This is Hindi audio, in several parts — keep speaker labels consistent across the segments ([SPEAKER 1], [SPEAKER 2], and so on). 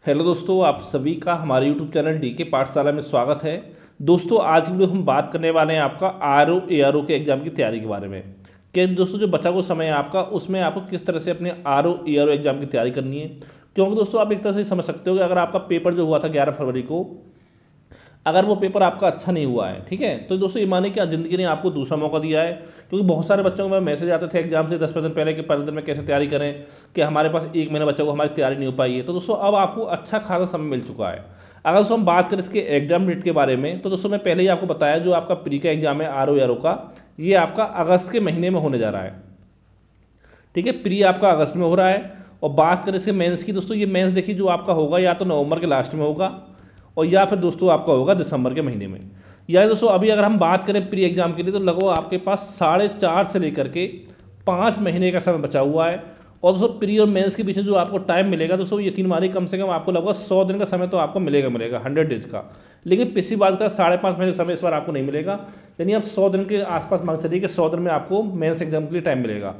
[SPEAKER 1] हेलो दोस्तों, आप सभी का हमारे यूट्यूब चैनल डी के पाठशाला में स्वागत है। दोस्तों, आज की वीडियो हम बात करने वाले हैं आपका आर ओ ए आर ओ के एग्ज़ाम की तैयारी के बारे में। कि दोस्तों जो बचा हुआ समय है आपका, उसमें आपको किस तरह से अपने R O A R O exam की तैयारी करनी है। क्योंकि दोस्तों आप एक तरह से समझ सकते हो कि अगर आपका पेपर जो हुआ था 11 फरवरी को, अगर वो पेपर आपका अच्छा नहीं हुआ है, ठीक है, तो दोस्तों ये माने कि ज़िंदगी ने आपको दूसरा मौका दिया है। क्योंकि बहुत सारे बच्चों को मैसेज आते थे एग्जाम से 10 दिन पहले कि 15 दिन में कैसे तैयारी करें, कि हमारे पास एक महीना बचा हुआ, हमारी तैयारी नहीं हो पाई है। तो दोस्तों अब आपको अच्छा खासा समय मिल चुका है। अगर दोस्तों हम बात करें इसके एग्जाम डेट के बारे में, तो दोस्तों मैं पहले ही आपको बताया, जो आपका प्री का एग्जाम है आर ओ आर ओ का, ये आपका अगस्त के महीने में होने जा रहा है। ठीक है, प्री आपका अगस्त में हो रहा है। और बात करें इसके मेंस की, दोस्तों ये मेंस देखिए जो आपका होगा या तो नवंबर के लास्ट में होगा, और या फिर दोस्तों आपका होगा दिसंबर के महीने में। यानी दोस्तों अभी अगर हम बात करें प्री एग्जाम के लिए, तो लगभग आपके पास 4.5 से लेकर के 5 महीने का समय बचा हुआ है। और दोस्तों प्री और मेंस के बीच में जो आपको टाइम मिलेगा, दोस्तों यकीन मानिए कम से कम आपको लगभग 100 दिन का समय तो आपको मिलेगा 100 डेज का। लेकिन पिछली बार की तरह 5.5 महीने समय इस बार आपको नहीं मिलेगा। यानी आप 100 दिन के आसपास मान चलिए कि 100 दिन में आपको मेंस एग्जाम के लिए टाइम मिलेगा।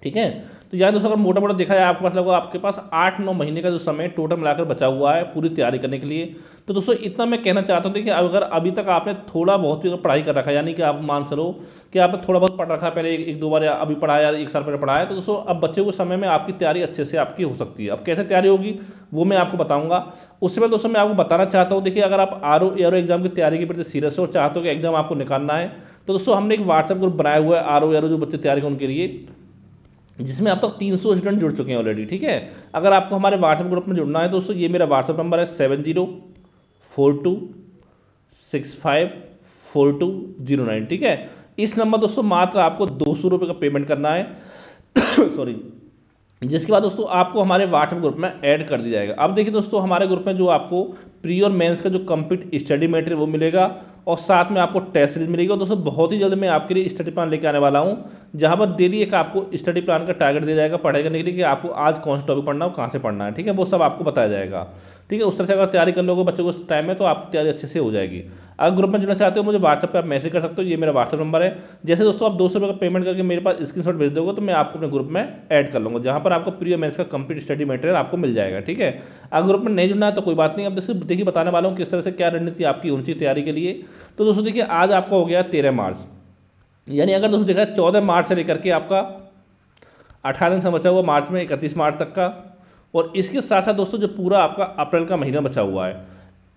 [SPEAKER 1] ठीक है, तो यहाँ दोस्तों अगर मोटा मोटा देखा जाए, आपके पास 8-9 महीने का जो समय टोटल मिलाकर बचा हुआ है पूरी तैयारी करने के लिए। तो दोस्तों इतना मैं कहना चाहता हूँ कि अगर अभी तक आपने थोड़ा बहुत ही पढ़ाई कर रखा है, यानी कि आप मान चलो कि आपने थोड़ा बहुत पढ़ रखा है, पहले एक दो बार या अभी पढ़ाया, या 1 साल पहले पढ़ाया, तो दोस्तों अब बच्चे हुए समय में आपकी तैयारी अच्छे से आपकी हो सकती है। अब कैसे तैयारी होगी वो मैं आपको बताऊंगा। उससे पहले दोस्तों मैं आपको बताना चाहता हूँ, देखिए अगर आप R O A R O exam की तैयारी के प्रति सीरियस हो, चाहते हो कि एग्जाम आपको निकालना है, तो दोस्तों हमने एक व्हाट्सएप ग्रुप बनाया हुआ है आर ओ ए आर ओ जो बच्चे तैयारी करें उनके लिए, जिसमें अब तक 300 स्टूडेंट जुड़ चुके हैं ऑलरेडी। ठीक है, अगर आपको हमारे व्हाट्सएप ग्रुप में जुड़ना है दोस्तों, ये मेरा व्हाट्सएप नंबर है 7042654209। ठीक है, इस नंबर दोस्तों मात्र आपको 200 रुपये का पेमेंट करना है। सॉरी, जिसके बाद दोस्तों आपको हमारे व्हाट्सएप ग्रुप में ऐड कर दिया जाएगा। अब देखिए दोस्तों, हमारे ग्रुप में जो आपको प्री और मेंस का जो कंप्लीट स्टडी मटेरियल वो मिलेगा, और साथ में आपको टेस्ट सीरीज मिलेगी। और दोस्तों बहुत ही जल्द मैं आपके लिए स्टडी प्लान लेके आने वाला हूं, जहां पर डेली एक आपको स्टडी प्लान का टारगेट दिया जाएगा पढ़ाई करने के लिए, कि आपको आज कौन सा टॉपिक पढ़ना है, कहाँ से पढ़ना है। ठीक है, वो सब आपको बताया जाएगा। ठीक है, उस तरह से अगर तैयारी कर लोगे बच्चों को उस टाइम में, तो आपकी तैयारी अच्छे से हो जाएगी। अगर ग्रुप में जुड़ना चाहते हो, मुझे व्हाट्सएप पर आप मैसेज कर सकते हो, ये मेरा व्हाट्सएप नंबर है। जैसे दोस्तों आप 200 रुपये का पेमेंट करके मेरे पास स्क्रीनशॉट भेज दोगे, तो मैं आपको अपने ग्रुप में ऐड कर लूँगा, जहाँ पर आपको प्री और मेंस का कंप्लीट स्टडी मटेरियल आपको मिल जाएगा। ठीक है, अगर ग्रुप में नहीं जुड़ना है तो कोई बात नहीं। अब देखिए बताने वाला हूँ किस तरह से क्या रणनीति आपकी होनी चाहिए तैयारी के लिए। तो दोस्तों देखिए, आज आपका हो गया 13 मार्च, यानी अगर दोस्तों देखा 14 मार्च से लेकर के आपका 18 दिन से बचा हुआ मार्च में 31 मार्च तक का, और इसके साथ साथ दोस्तों जो पूरा आपका अप्रैल का महीना बचा हुआ है,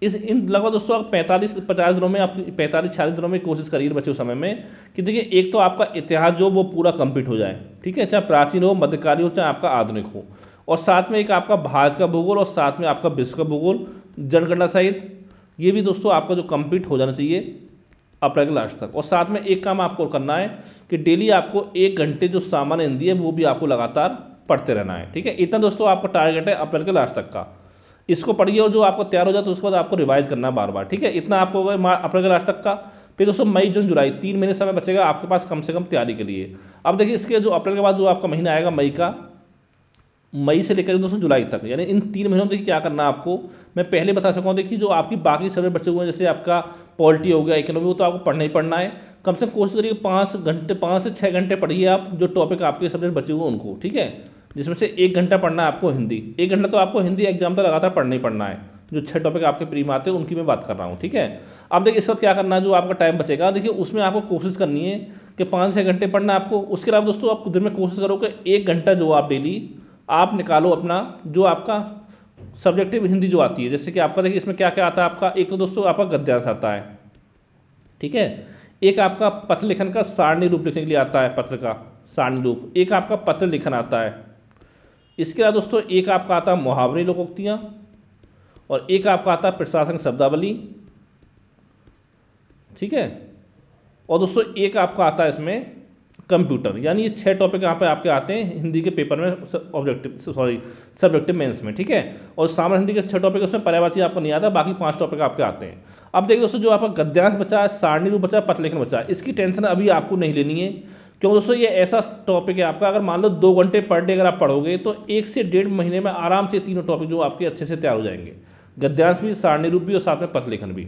[SPEAKER 1] इस इन लगभग दोस्तों आप 45-50 दिनों में, अपनी 45-46 दिनों में कोशिश करिए बचे हुए समय में, कि देखिए एक तो आपका इतिहास जो वो पूरा कंप्लीट हो जाए। ठीक है, चाहे प्राचीन हो, मध्यकालीन हो, चाहे आपका आधुनिक हो, और साथ में एक आपका भारत का भूगोल, और साथ में आपका विश्व का भूगोल, जनगणना सहित, ये भी दोस्तों आपका जो कंप्लीट हो जाना चाहिए अप्रैल के लास्ट तक। और साथ में एक काम आपको करना है कि डेली आपको 1 घंटे जो सामान्य हिंदी है वो भी आपको लगातार पढ़ते रहना है। ठीक है, इतना दोस्तों आपका टारगेट है अप्रैल के लास्ट तक का। इसको पढ़िए, और जो आपको तैयार हो जाए तो उसके बाद आपको रिवाइज करना है बार बार। ठीक है, इतना आपको हो गया अप्रैल के लास्ट तक का। फिर दोस्तों मई जून जुलाई 3 महीने समय बचेगा आपके पास कम से कम तैयारी के लिए। अब देखिए इसके जो अप्रैल के बाद जो आपका महीना आएगा मई का, मई से लेकर दोस्तों जुलाई तक, यानी इन 3 महीनों में देखिए क्या करना है आपको, मैं पहले बता सकता हूँ। देखिए जो आपकी बाकी सब्जेक्ट बचे हुए हैं, जैसे आपका पॉलिटी हो गया, इकोनॉमी, वो तो आपको पढ़ना ही पढ़ना है। कम से कम कोशिश करिए 5 से 6 घंटे पढ़िए आप, जो टॉपिक आपके सब्जेक्ट बचे हुए हैं उनको। ठीक है, जिसमें से 1 घंटा पढ़ना है आपको हिंदी। 1 घंटा तो आपको हिंदी एग्जाम तक लगातार पढ़ना ही पढ़ना है। जो 6 टॉपिक आपके प्री में आते हैं उनकी मैं बात कर रहा हूँ। ठीक है, अब देखिए इस वक्त क्या करना है, जो आपका टाइम बचेगा देखिए उसमें आपको कोशिश करनी है कि 5-6 घंटे पढ़ना है आपको। उसके अलावा दोस्तों आप दिन में कोशिश करो कि 1 घंटा जो आप डेली आप निकालो अपना, जो आपका सब्जेक्टिव हिंदी जो आती है। जैसे कि आपका देखिए इसमें क्या क्या आता है आपका, एक तो दोस्तों आपका गद्यांश आता है। ठीक है, एक आपका पत्र लिखन का सारणी रूप लिखने के लिए आता है, पत्र का सारणी रूप, एक आपका पत्र लिखन आता है। इसके अलावा दोस्तों एक आपका आता है मुहावरे लोकोक्तियाँ, और एक आपका आता है प्रशासन शब्दावली। ठीक है, और दोस्तों एक आपका आता है इसमें कंप्यूटर। यानी ये 6 टॉपिक यहाँ पे आपके आते हैं हिंदी के पेपर में, सब्जेक्टिव मेंस में। ठीक है, और सामान्य हिंदी के 6 टॉपिक उसमें पर्यायवाची आपको नहीं आता, बाकी 5 टॉपिक आपके आते हैं। अब देखिए दोस्तों, जो आपका गद्यांश बचा है, सारणी रूप बचा है, पत्र लेखन बचा है, इसकी टेंशन अभी आपको नहीं लेनी है। क्योंकि दोस्तों ये ऐसा टॉपिक है आपका, अगर मान लो 2 घंटे पर डे अगर आप पढ़ोगे, तो 1 से 1.5 महीने में आराम से तीनों टॉपिक जो आपके अच्छे से तैयार हो जाएंगे, गद्यांश भी, सारणी रूप भी, और साथ में पत्र लेखन भी।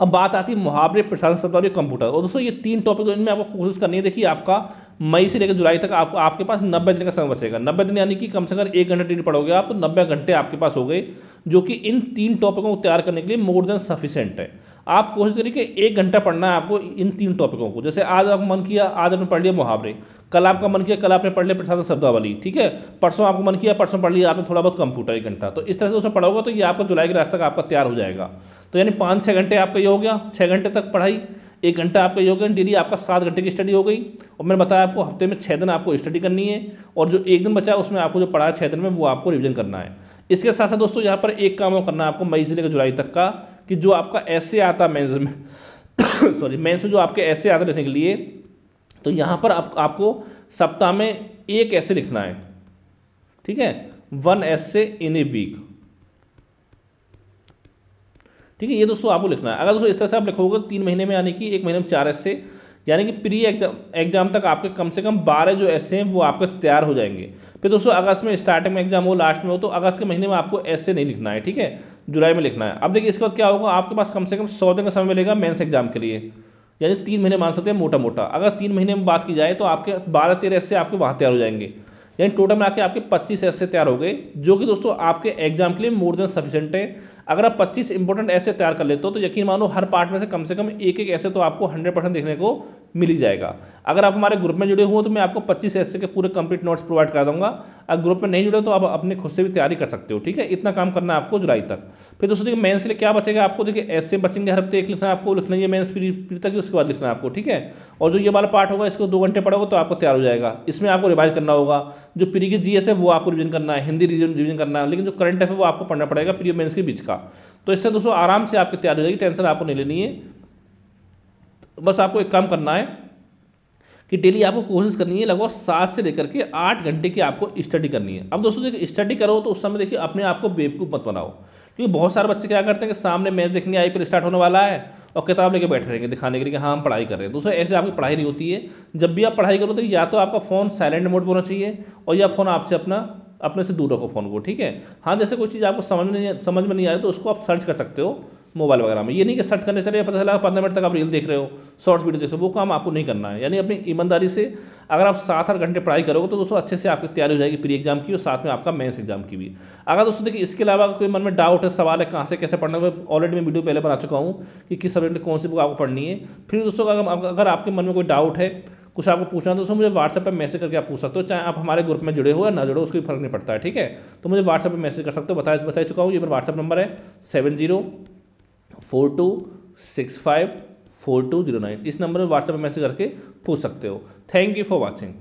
[SPEAKER 1] अब बात आती है मुहावरे, प्रशासन शब्दावली, कंप्यूटर। और दोस्तों ये 3 टॉपिक, इनमें आपको कोशिश करनी है। देखिए आपका मई से लेकर जुलाई तक आपको आपके पास 90 दिन का समय बचेगा। 90 दिन यानी कि कम से कम 1 घंटा डेली पढ़ोगे आप तो 90 घंटे आपके पास हो गए, जो कि इन 3 टॉपिकों को तैयार करने के लिए मोर देन सफिशिएंट है। आप कोशिश करिए कि 1 घंटा पढ़ना है आपको इन 3 टॉपिकों को। जैसे आज आपको मन किया, आज आपने पढ़ लिया मुहावरे, कल आपका मन किया, कल आपने पढ़ लिया प्रशासन शब्दावली, ठीक है, परसों आपको मन किया, परसों पढ़ लिया आपने थोड़ा बहुत कंप्यूटर 1 घंटा। तो इस तरह से उसे पढ़ोगे तो ये आपका जुलाई के लास्ट तक आपका तैयार हो जाएगा। तो यानी 5-6 घंटे आपका ये हो गया, 6 घंटे तक पढ़ाई, 1 घंटा आपका ये हो गया, डेली आपका 7 घंटे की स्टडी हो गई। और मैंने बताया आपको हफ्ते में 6 दिन आपको स्टडी करनी है, और जो 1 दिन बचा है उसमें आपको जो पढ़ा है 6 दिन में वो आपको रिविजन करना है। इसके साथ साथ दोस्तों यहाँ पर एक काम और करना है आपको मई से लेकर जुलाई तक का, कि जो आपका ऐसे आता मेंस में सॉरी मेंस में जो आपके ऐसे आता लिखने के लिए, तो यहाँ पर आपको सप्ताह में 1 ऐसे लिखना है, ठीक है, 1 ऐसे इन ए वीक, ठीक है, ये दोस्तों आपको लिखना है। अगर दोस्तों इस तरह से आप लिखोगे 3 महीने में, यानी कि 1 महीने में 4 ऐसे, यानी कि प्री एग्जाम तक आपके कम से कम 12 जो ऐसे हैं वो आपके तैयार हो जाएंगे। फिर दोस्तों अगस्त में स्टार्टिंग में एग्जाम हो, लास्ट में हो, तो अगस्त के महीने में आपको ऐसे नहीं लिखना है, ठीक है, जुलाई में लिखना है। अब देखिए इसके बाद क्या होगा, आपके पास कम से कम 100 दिन का समय मिलेगा मेंस एग्जाम के लिए, यानी 3 महीने मान सकते हैं मोटा मोटा। अगर 3 महीने में बात की जाए तो आपके 12-13 ऐसे आपके वहाँ तैयार हो जाएंगे, यानी टोटल में आके आपके 25 ऐसे तैयार हो गए, जो कि दोस्तों आपके एग्जाम के लिए मोर देन सफिशिएंट है। अगर आप 25 इंपॉर्टेंट ऐसे तैयार कर लेते हो तो यकीन मानो हर पार्ट में से कम 1-1 ऐसे तो आपको 100% देखने को मिल ही जाएगा। अगर आप हमारे ग्रुप में जुड़े हुए हो तो मैं आपको 25 ऐसे के पूरे कंप्लीट नोट्स प्रोवाइड करा दूंगा। अगर ग्रुप में नहीं जुड़े तो आप अपने खुद से भी तैयारी कर सकते हो, ठीक है, इतना काम करना है आपको जुलाई तक। फिर दोस्तों देखिए मेंस के लिए क्या बचेगा आपको, देखिए ऐसे बचेंगे हर हफ्ते 1 लिखना है आपको, लिखना है मेंस प्री तक, उसके बाद लिखना है आपको, ठीक है। और जो ये वाला पार्ट होगा इसको 2 घंटे पढ़ोगे तो आपको तैयार हो जाएगा। इसमें आपको रिवाइज करना होगा, जो प्री की जीएस है वो आपको रिविजन करना है, हिंदी रिविजन करना है, लेकिन जो करंट है वो आपको पढ़ना पड़ेगा प्री मेंस के बीच का। तो इससे दोस्तों आराम से आपकी तैयारी हो जाएगी, टेंशन आपको नहीं लेनी है। बस आपको एक काम करना है कि डेली आपको कोशिश करनी है लगभग 7 से लेकर के 8 घंटे की आपको स्टडी करनी है। अब दोस्तों देखिए स्टडी करो तो उस समय देखिए अपने आप को बेवकूफ़ मत बनाओ, क्योंकि बहुत सारे बच्चे क्या करते हैं कि सामने मैच देखने आईपीएल स्टार्ट होने वाला है और किताब लेके बैठे रहेंगे दिखाने के लिए कि हाँ हम पढ़ाई कर रहे हैं। दोस्तों ऐसे आपकी पढ़ाई नहीं होती है। जब भी आप पढ़ाई करो तो या तो आपका फ़ोन साइलेंट मोड पर होना चाहिए, और या फ़ोन आपसे अपने से दूर रखो फ़ोन को, ठीक है। हाँ जैसे कोई चीज़ आपको समझ में नहीं आ रही तो उसको आप सर्च कर सकते हो मोबाइल वगैरह में। ये नहीं कि सर्च करने से पता चला 15 मिनट तक आप रील देख रहे हो, शॉर्ट्स वीडियो देख रहे हो, वो काम आपको नहीं करना है। यानी अपनी ईमानदारी से अगर आप 7-8 घंटे पढ़ाई करोगे तो दोस्तों अच्छे से आपकी तैयारी हो जाएगी प्री एग्जाम की, और साथ में आपका मेंस एग्जाम की भी। अगर दोस्तों देखिए इसके अलावा कोई मन में डाउट है, सवाल है कहाँ से कैसे पढ़ना है, ऑलरेडी मैं वीडियो पहले बना चुका हूँ कि किस सब्जेक्ट में कौन सी बुक आपको पढ़नी है। फिर दोस्तों अगर आपके मन में कोई डाउट है, कुछ आपको पूछना है तो दोस्तों मुझे व्हाट्सएप पे मैसेज करके आप पूछ सकते हो, चाहे आप हमारे ग्रुप में जुड़े हो या ना जुड़े हो उसको फर्क नहीं पड़ता है, ठीक है। तो मुझे व्हाट्सएप पे मैसेज कर सकते हो, बता चुका हूँ, ये मेरा व्हाट्सएप नंबर है 7042654209। इस नंबर में व्हाट्सएप पे मैसेज करके पूछ सकते हो। Thank you for watching.